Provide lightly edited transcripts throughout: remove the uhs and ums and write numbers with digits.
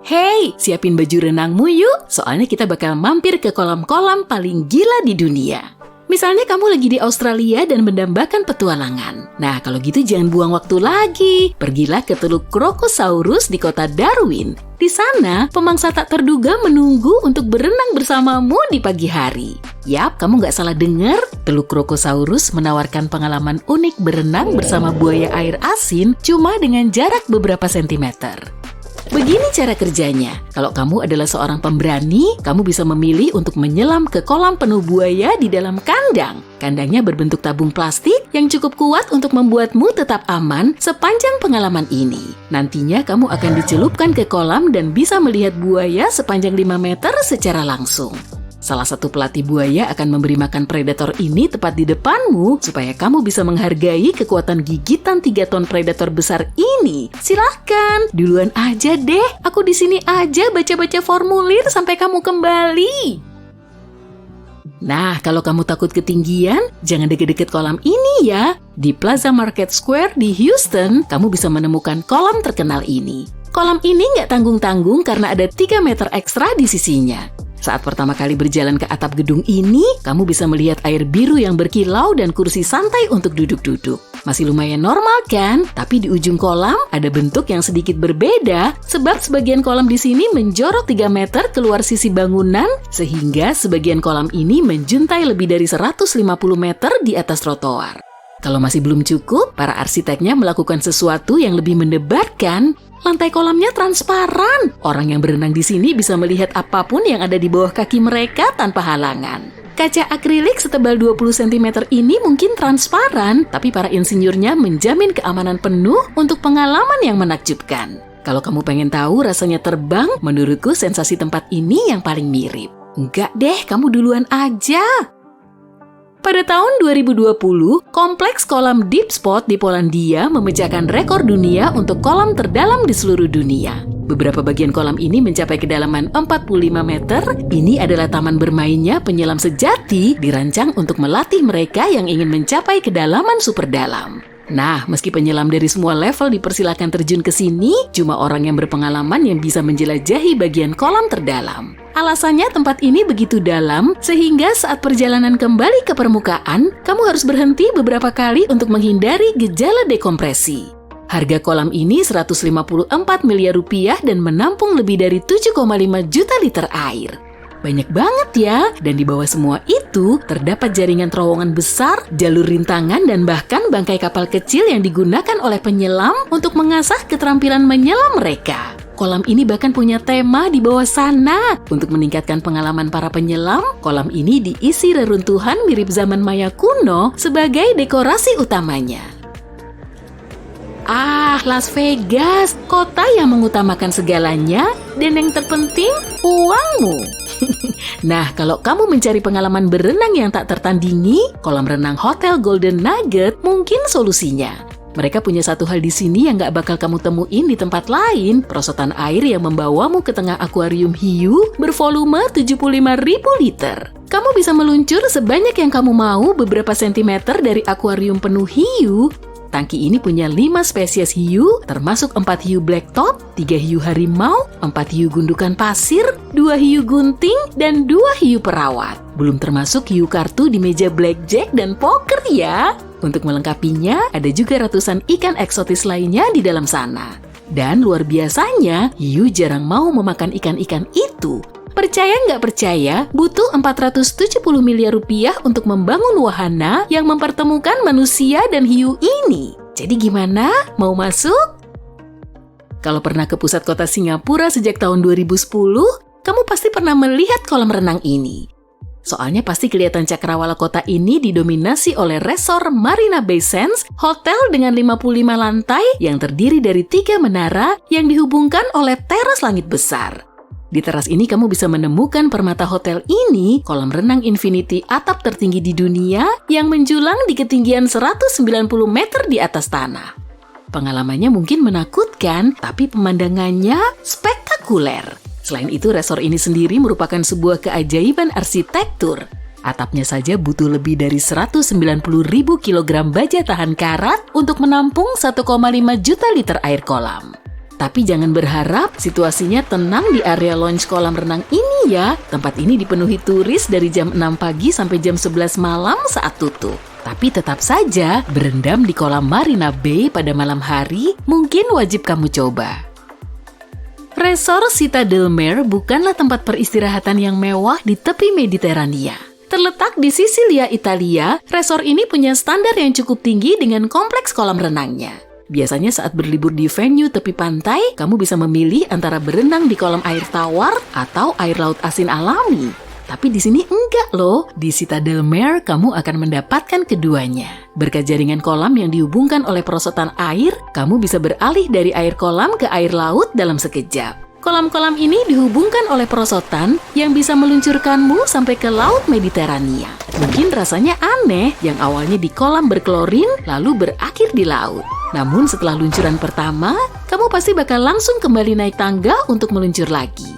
Hey, siapin baju renangmu yuk, soalnya kita bakal mampir ke kolam-kolam paling gila di dunia. Misalnya kamu lagi di Australia dan mendambakan petualangan. Nah, kalau gitu jangan buang waktu lagi. Pergilah ke Teluk Krokosaurus di kota Darwin. Di sana, pemangsa tak terduga menunggu untuk berenang bersamamu di pagi hari. Yap, kamu nggak salah dengar. Teluk Krokosaurus menawarkan pengalaman unik berenang bersama buaya air asin cuma dengan jarak beberapa sentimeter. Begini cara kerjanya. Kalau kamu adalah seorang pemberani, kamu bisa memilih untuk menyelam ke kolam penuh buaya di dalam kandang. Kandangnya berbentuk tabung plastik yang cukup kuat untuk membuatmu tetap aman sepanjang pengalaman ini. Nantinya kamu akan dicelupkan ke kolam dan bisa melihat buaya sepanjang 5 meter secara langsung. Salah satu pelatih buaya akan memberi makan predator ini tepat di depanmu supaya kamu bisa menghargai kekuatan gigitan 3 ton predator besar ini. Silahkan, duluan aja deh. Aku di sini aja baca-baca formulir sampai kamu kembali. Nah, kalau kamu takut ketinggian, jangan deket-deket kolam ini ya. Di Plaza Market Square di Houston, kamu bisa menemukan kolam terkenal ini. Kolam ini nggak tanggung-tanggung karena ada 3 meter ekstra di sisinya. Saat pertama kali berjalan ke atap gedung ini, kamu bisa melihat air biru yang berkilau dan kursi santai untuk duduk-duduk. Masih lumayan normal kan? Tapi di ujung kolam ada bentuk yang sedikit berbeda sebab sebagian kolam di sini menjorok 3 meter keluar sisi bangunan sehingga sebagian kolam ini menjuntai lebih dari 150 meter di atas trotoar. Kalau masih belum cukup, para arsiteknya melakukan sesuatu yang lebih mendebarkan. Lantai kolamnya transparan. Orang yang berenang di sini bisa melihat apapun yang ada di bawah kaki mereka tanpa halangan. Kaca akrilik setebal 20 cm ini mungkin transparan, tapi para insinyurnya menjamin keamanan penuh untuk pengalaman yang menakjubkan. Kalau kamu pengen tahu rasanya terbang, menurutku sensasi tempat ini yang paling mirip. Enggak deh, kamu duluan aja. Pada tahun 2020, kompleks kolam Deep Spot di Polandia memecahkan rekor dunia untuk kolam terdalam di seluruh dunia. Beberapa bagian kolam ini mencapai kedalaman 45 meter. Ini adalah taman bermainnya penyelam sejati dirancang untuk melatih mereka yang ingin mencapai kedalaman super dalam. Nah, meski penyelam dari semua level dipersilakan terjun ke sini, cuma orang yang berpengalaman yang bisa menjelajahi bagian kolam terdalam. Alasannya tempat ini begitu dalam, sehingga saat perjalanan kembali ke permukaan, kamu harus berhenti beberapa kali untuk menghindari gejala dekompresi. Harga kolam ini 154 miliar rupiah dan menampung lebih dari 7,5 juta liter air. Banyak banget ya, dan di bawah semua itu terdapat jaringan terowongan besar, jalur rintangan, dan bahkan bangkai kapal kecil yang digunakan oleh penyelam untuk mengasah keterampilan menyelam mereka. Kolam ini bahkan punya tema di bawah sana. Untuk meningkatkan pengalaman para penyelam, kolam ini diisi reruntuhan mirip zaman Maya kuno sebagai dekorasi utamanya. Las Vegas, kota yang mengutamakan segalanya dan yang terpenting, uangmu. Nah, kalau kamu mencari pengalaman berenang yang tak tertandingi, kolam renang Hotel Golden Nugget mungkin solusinya. Mereka punya satu hal di sini yang gak bakal kamu temuin di tempat lain, perosotan air yang membawamu ke tengah akuarium hiu bervolume 75.000 liter. Kamu bisa meluncur sebanyak yang kamu mau beberapa sentimeter dari akuarium penuh hiu. Tangki ini punya 5 spesies hiu, termasuk 4 hiu blacktop, 3 hiu harimau, 4 hiu gundukan pasir, 2 hiu gunting, dan 2 hiu perawat. Belum termasuk hiu kartu di meja blackjack dan poker ya. Untuk melengkapinya, ada juga ratusan ikan eksotis lainnya di dalam sana. Dan luar biasanya, hiu jarang mau memakan ikan-ikan itu. Percaya nggak percaya, butuh 470 miliar rupiah untuk membangun wahana yang mempertemukan manusia dan hiu ini. Jadi gimana? Mau masuk? Kalau pernah ke pusat kota Singapura sejak tahun 2010, kamu pasti pernah melihat kolam renang ini. Soalnya pasti kelihatan cakrawala kota ini didominasi oleh resor Marina Bay Sands, hotel dengan 55 lantai yang terdiri dari 3 menara yang dihubungkan oleh teras langit besar. Di teras ini kamu bisa menemukan permata hotel ini, kolam renang infinity atap tertinggi di dunia yang menjulang di ketinggian 190 meter di atas tanah. Pengalamannya mungkin menakutkan, tapi pemandangannya spektakuler. Selain itu, resor ini sendiri merupakan sebuah keajaiban arsitektur. Atapnya saja butuh lebih dari 190.000 kg baja tahan karat untuk menampung 1,5 juta liter air kolam. Tapi jangan berharap situasinya tenang di area lounge kolam renang ini ya. Tempat ini dipenuhi turis dari jam 6 pagi sampai jam 11 malam saat tutup. Tapi tetap saja, berendam di kolam Marina Bay pada malam hari mungkin wajib kamu coba. Resort Città del Mare bukanlah tempat peristirahatan yang mewah di tepi Mediterania. Terletak di Sisilia, Italia, resort ini punya standar yang cukup tinggi dengan kompleks kolam renangnya. Biasanya saat berlibur di venue tepi pantai, kamu bisa memilih antara berenang di kolam air tawar atau air laut asin alami. Tapi di sini enggak loh, di Città del Mare kamu akan mendapatkan keduanya. Berkat jaringan kolam yang dihubungkan oleh perosotan air, kamu bisa beralih dari air kolam ke air laut dalam sekejap. Kolam-kolam ini dihubungkan oleh perosotan yang bisa meluncurkanmu sampai ke Laut Mediterania. Mungkin rasanya aneh yang awalnya di kolam berklorin lalu berakhir di laut. Namun setelah luncuran pertama, kamu pasti bakal langsung kembali naik tangga untuk meluncur lagi.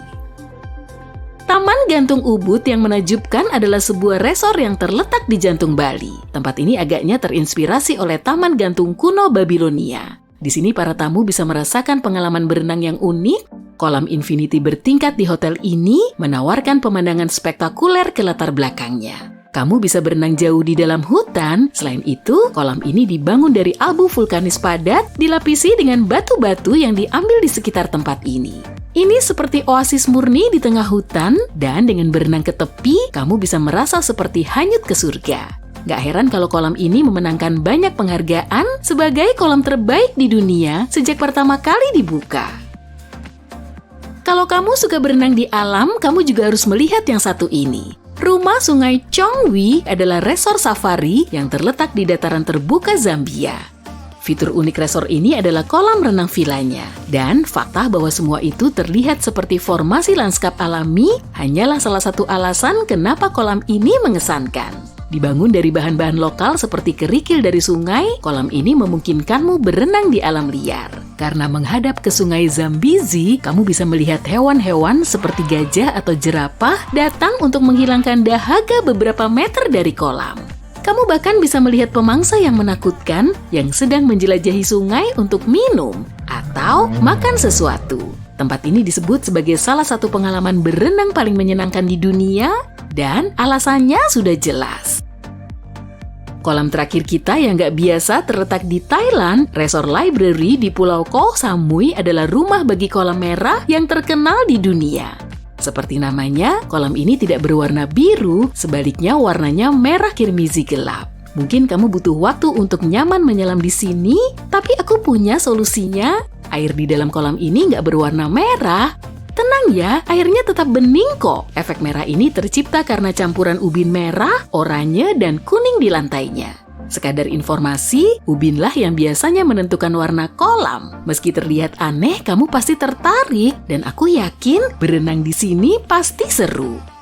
Taman Gantung Ubud yang menakjubkan adalah sebuah resor yang terletak di jantung Bali. Tempat ini agaknya terinspirasi oleh Taman Gantung kuno Babilonia. Di sini para tamu bisa merasakan pengalaman berenang yang unik. Kolam infinity bertingkat di hotel ini menawarkan pemandangan spektakuler ke latar belakangnya. Kamu bisa berenang jauh di dalam hutan. Selain itu, kolam ini dibangun dari abu vulkanis padat, dilapisi dengan batu-batu yang diambil di sekitar tempat ini. Ini seperti oasis murni di tengah hutan, dan dengan berenang ke tepi, kamu bisa merasa seperti hanyut ke surga. Gak heran kalau kolam ini memenangkan banyak penghargaan sebagai kolam terbaik di dunia sejak pertama kali dibuka. Kalau kamu suka berenang di alam, kamu juga harus melihat yang satu ini. Rumah Sungai Chongwi adalah resor safari yang terletak di dataran terbuka Zambia. Fitur unik resor ini adalah kolam renang vilanya. Dan fakta bahwa semua itu terlihat seperti formasi lanskap alami hanyalah salah satu alasan kenapa kolam ini mengesankan. Dibangun dari bahan-bahan lokal seperti kerikil dari sungai, kolam ini memungkinkanmu berenang di alam liar. Karena menghadap ke sungai Zambezi, kamu bisa melihat hewan-hewan seperti gajah atau jerapah datang untuk menghilangkan dahaga beberapa meter dari kolam. Kamu bahkan bisa melihat pemangsa yang menakutkan yang sedang menjelajahi sungai untuk minum atau makan sesuatu. Tempat ini disebut sebagai salah satu pengalaman berenang paling menyenangkan di dunia, dan alasannya sudah jelas. Kolam terakhir kita yang gak biasa terletak di Thailand, Resort Library di Pulau Koh Samui adalah rumah bagi kolam merah yang terkenal di dunia. Seperti namanya, kolam ini tidak berwarna biru, sebaliknya warnanya merah kirmizi gelap. Mungkin kamu butuh waktu untuk nyaman menyelam di sini, tapi aku punya solusinya. Air di dalam kolam ini nggak berwarna merah. Tenang ya, airnya tetap bening kok. Efek merah ini tercipta karena campuran ubin merah, oranye, dan kuning di lantainya. Sekadar informasi, ubinlah yang biasanya menentukan warna kolam. Meski terlihat aneh, kamu pasti tertarik, dan aku yakin berenang di sini pasti seru.